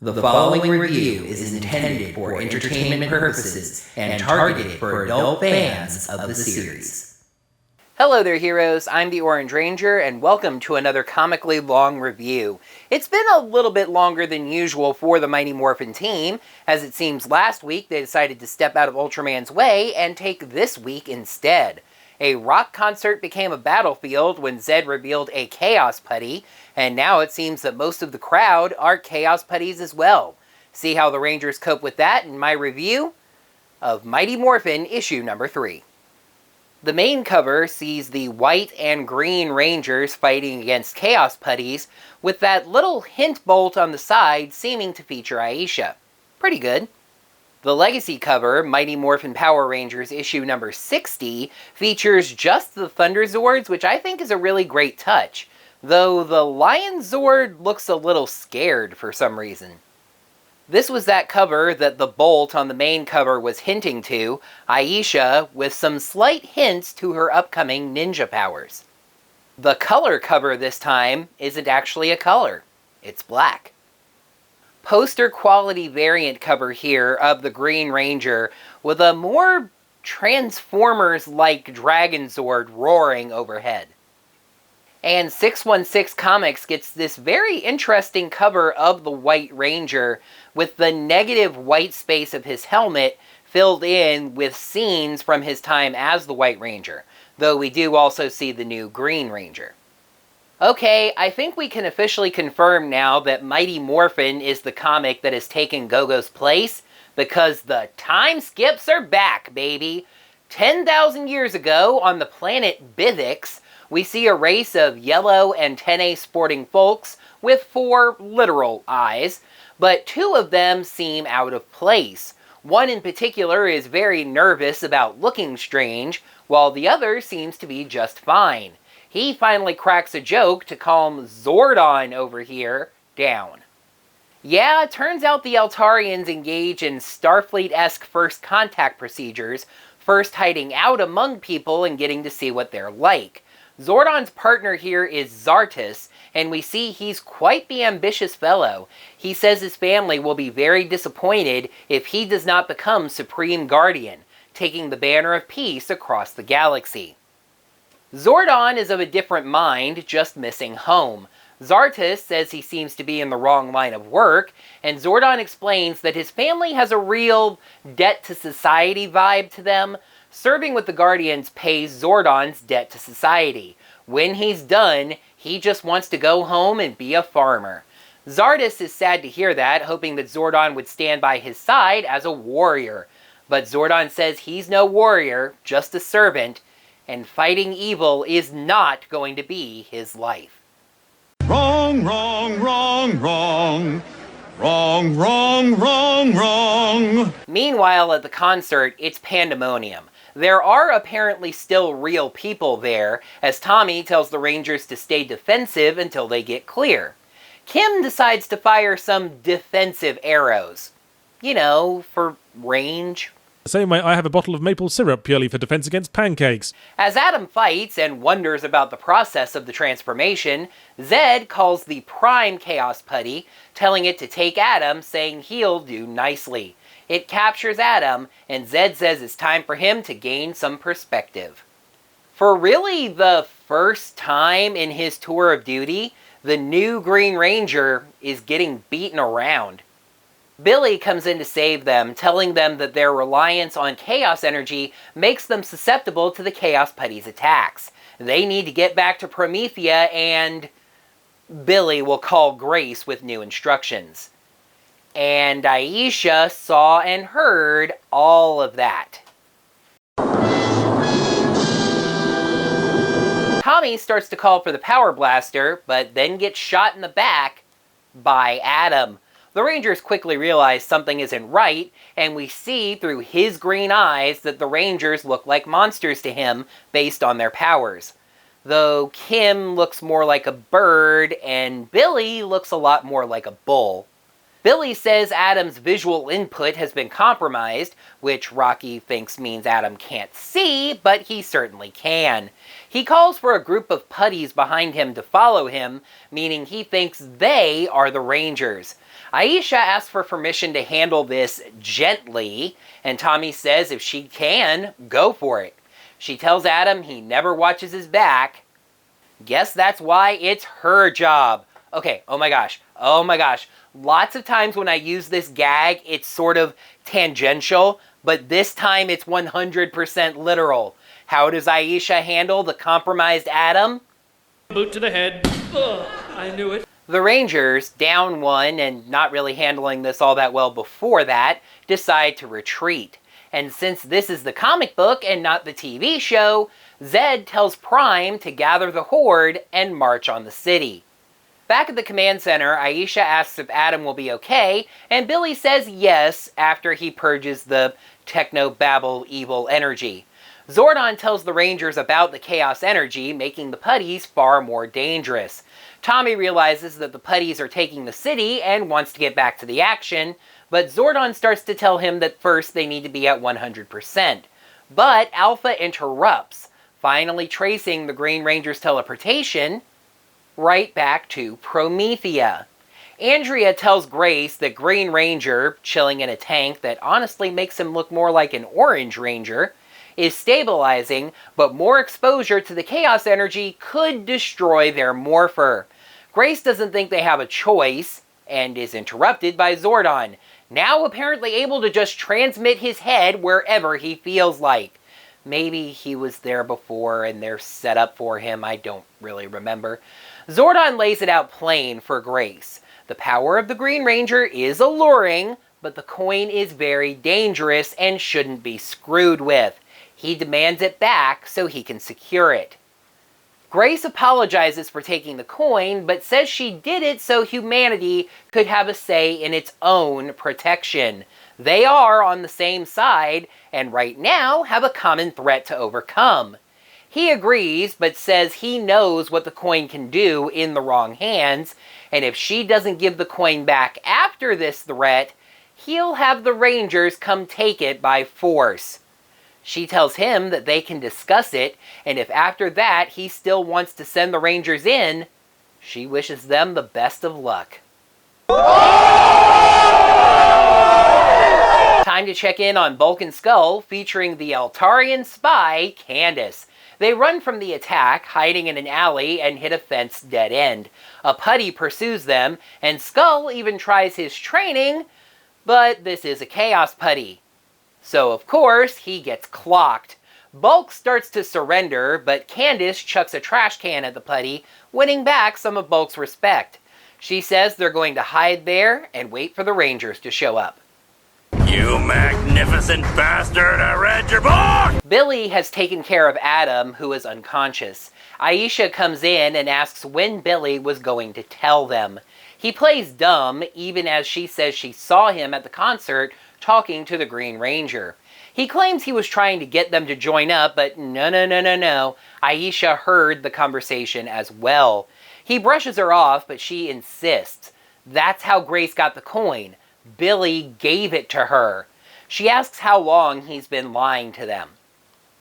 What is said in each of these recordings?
The following review is intended for entertainment purposes and targeted for adult fans of the series. Hello there, heroes. I'm the Orange Ranger, and welcome to another comically long review. It's been a little bit longer than usual for the Mighty Morphin team, as it seems last week they decided to step out of Ultraman's way and take this week instead. A rock concert became a battlefield when Zed revealed a Chaos Putty, and now it seems that most of the crowd are Chaos Putties as well. See how the Rangers cope with that in my review of Mighty Morphin issue number 3. The main cover sees the white and green Rangers fighting against Chaos Putties, with that little hint bolt on the side seeming to feature Aisha. Pretty good. The legacy cover, Mighty Morphin Power Rangers issue number 60, features just the Thunder Zords, which I think is a really great touch, though the Lion Zord looks a little scared for some reason. This was that cover that the bolt on the main cover was hinting to, Aisha, with some slight hints to her upcoming ninja powers. The color cover this time isn't actually a color, it's black. Poster quality variant cover here of the Green Ranger with a more Transformers-like Dragon Zord roaring overhead. And 616 Comics gets this very interesting cover of the White Ranger with the negative white space of his helmet filled in with scenes from his time as the White Ranger, though we do also see the new Green Ranger. Okay, I think we can officially confirm now that Mighty Morphin is the comic that has taken Go-Go's place, because the time skips are back, baby! 10,000 years ago, on the planet Bithix, we see a race of yellow antennae sporting folks with 4 literal eyes, but 2 of them seem out of place. One in particular is very nervous about looking strange, while the other seems to be just fine. He finally cracks a joke to calm Zordon over here down. Yeah, it turns out the Altarians engage in Starfleet-esque first contact procedures, first hiding out among people and getting to see what they're like. Zordon's partner here is Zartus, and we see he's quite the ambitious fellow. He says his family will be very disappointed if he does not become Supreme Guardian, taking the banner of peace across the galaxy. Zordon is of a different mind, just missing home. Zartus says he seems to be in the wrong line of work, and Zordon explains that his family has a real debt-to-society vibe to them. Serving with the Guardians pays Zordon's debt to society. When he's done, he just wants to go home and be a farmer. Zartus is sad to hear that, hoping that Zordon would stand by his side as a warrior. But Zordon says he's no warrior, just a servant, and fighting evil is not going to be his life. Wrong, wrong, wrong, wrong. Wrong, wrong, wrong, wrong. Meanwhile, at the concert, it's pandemonium. There are apparently still real people there, as Tommy tells the Rangers to stay defensive until they get clear. Kim decides to fire some defensive arrows. You know, for range. The same way I have a bottle of maple syrup purely for defense against pancakes. As Adam fights and wonders about the process of the transformation, Zed calls the Prime Chaos Putty, telling it to take Adam, saying he'll do nicely. It captures Adam, and Zed says it's time for him to gain some perspective. For really the first time in his tour of duty, the new Green Ranger is getting beaten around. Billy comes in to save them, telling them that their reliance on chaos energy makes them susceptible to the Chaos Putty's attacks. They need to get back to Promethea, and Billy will call Grace with new instructions. And Aisha saw and heard all of that. Tommy starts to call for the Power Blaster, but then gets shot in the back by Adam. The Rangers quickly realize something isn't right, and we see through his green eyes that the Rangers look like monsters to him based on their powers. Though Kim looks more like a bird, and Billy looks a lot more like a bull. Billy says Adam's visual input has been compromised, which Rocky thinks means Adam can't see, but he certainly can. He calls for a group of putties behind him to follow him, meaning he thinks they are the Rangers. Aisha asks for permission to handle this gently, and Tommy says if she can, go for it. She tells Adam he never watches his back. Guess that's why it's her job. Okay, oh my gosh. Lots of times when I use this gag, it's sort of tangential, but this time it's 100% literal. How does Aisha handle the compromised Adam? Boot to the head. Ugh, I knew it. The Rangers, down one and not really handling this all that well before that, decide to retreat. And since this is the comic book and not the TV show, Zed tells Prime to gather the Horde and march on the city. Back at the command center, Aisha asks if Adam will be okay, and Billy says yes after he purges the techno-babble evil energy. Zordon tells the Rangers about the chaos energy, making the putties far more dangerous. Tommy realizes that the putties are taking the city and wants to get back to the action, but Zordon starts to tell him that first they need to be at 100%. But Alpha interrupts, finally tracing the Green Ranger's teleportation right back to Promethea. Andrea tells Grace that Green Ranger, chilling in a tank that honestly makes him look more like an Orange Ranger, is stabilizing, but more exposure to the chaos energy could destroy their morpher. Grace doesn't think they have a choice, and is interrupted by Zordon, now apparently able to just transmit his head wherever he feels like. Maybe he was there before and they're set up for him, I don't really remember. Zordon lays it out plain for Grace. The power of the Green Ranger is alluring, but the coin is very dangerous and shouldn't be screwed with. He demands it back so he can secure it. Grace apologizes for taking the coin, but says she did it so humanity could have a say in its own protection. They are on the same side, and right now have a common threat to overcome. He agrees, but says he knows what the coin can do in the wrong hands, and if she doesn't give the coin back after this threat, he'll have the Rangers come take it by force. She tells him that they can discuss it, and if after that he still wants to send the Rangers in, she wishes them the best of luck. Time to check in on Bulk and Skull, featuring the Eltarian spy, Candace. They run from the attack, hiding in an alley, and hit a fence dead end. A putty pursues them, and Skull even tries his training, but this is a Chaos Putty. So, of course, he gets clocked. Bulk starts to surrender, but Candace chucks a trash can at the putty, winning back some of Bulk's respect. She says they're going to hide there and wait for the Rangers to show up. You magnificent bastard, I read your book! Billy has taken care of Adam, who is unconscious. Aisha comes in and asks when Billy was going to tell them. He plays dumb, even as she says she saw him at the concert talking to the Green Ranger. He claims he was trying to get them to join up, but no. Aisha heard the conversation as well. He brushes her off, but she insists. That's how Grace got the coin. Billy gave it to her. She asks how long he's been lying to them.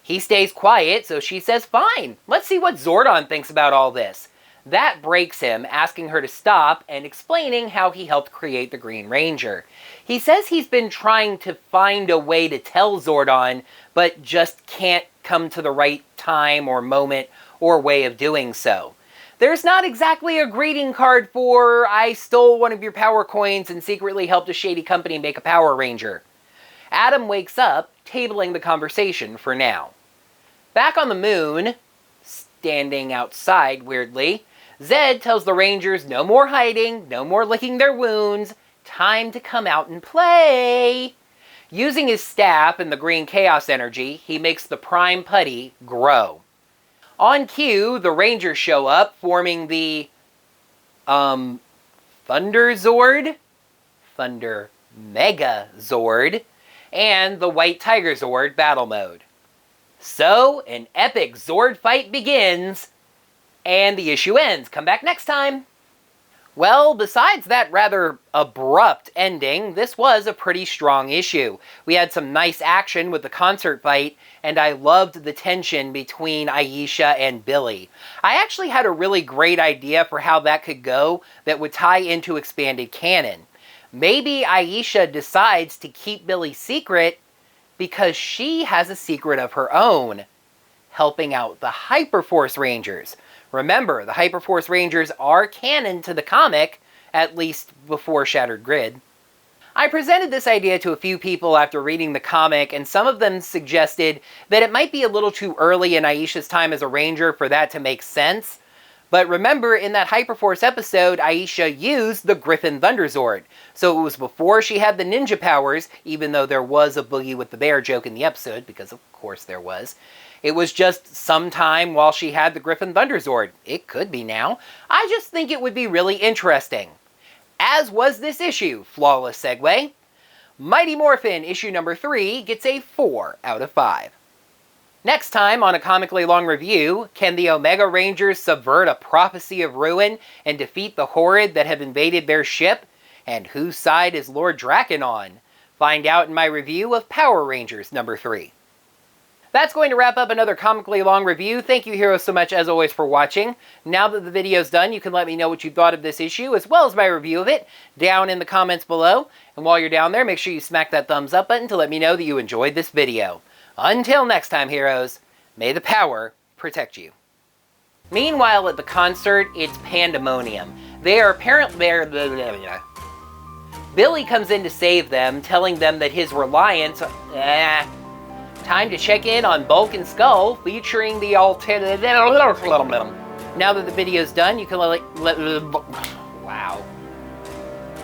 He stays quiet, so she says, fine, let's see what Zordon thinks about all this. That breaks him, asking her to stop and explaining how he helped create the Green Ranger. He says he's been trying to find a way to tell Zordon, but just can't come to the right time or moment or way of doing so. There's not exactly a greeting card for, I stole one of your power coins and secretly helped a shady company make a Power Ranger. Adam wakes up, tabling the conversation for now. Back on the moon, standing outside weirdly, Zed tells the Rangers no more hiding, no more licking their wounds, time to come out and play. Using his staff and the green chaos energy, he makes the prime putty grow. On cue, the Rangers show up, forming the, Thunder Zord, Thunder Mega Zord, and the White Tiger Zord battle mode. So, an epic Zord fight begins, and the issue ends. Come back next time! Well, besides that rather abrupt ending, this was a pretty strong issue. We had some nice action with the concert fight, and I loved the tension between Aisha and Billy. I actually had a really great idea for how that could go that would tie into expanded canon. Maybe Aisha decides to keep Billy's secret because she has a secret of her own, helping out the Hyperforce Rangers. Remember, the Hyperforce Rangers are canon to the comic, at least before Shattered Grid. I presented this idea to a few people after reading the comic, and some of them suggested that it might be a little too early in Aisha's time as a Ranger for that to make sense. But remember, in that Hyperforce episode, Aisha used the Griffin Thunderzord, so it was before she had the ninja powers, even though there was a Boogie with the Bear joke in the episode, because of course there was. It was just some time while she had the Griffin Thunderzord. It could be now. I just think it would be really interesting. As was this issue, flawless segue. Mighty Morphin issue number 3 gets a 4 out of 5. Next time on a comically long review, can the Omega Rangers subvert a prophecy of ruin and defeat the Horrid that have invaded their ship? And whose side is Lord Draken on? Find out in my review of Power Rangers number 3. That's going to wrap up another comically long review. Thank you, heroes, so much, as always, for watching. Now that the video's done, you can let me know what you thought of this issue, as well as my review of it, down in the comments below. And while you're down there, make sure you smack that thumbs up button to let me know that you enjoyed this video. Until next time, heroes, may the power protect you. Meanwhile, at the concert, it's pandemonium. They are apparently... Billy comes in to save them, telling them that his reliance... Time to check in on Bulk and Skull, featuring the alternative... Now that the video's done, you can let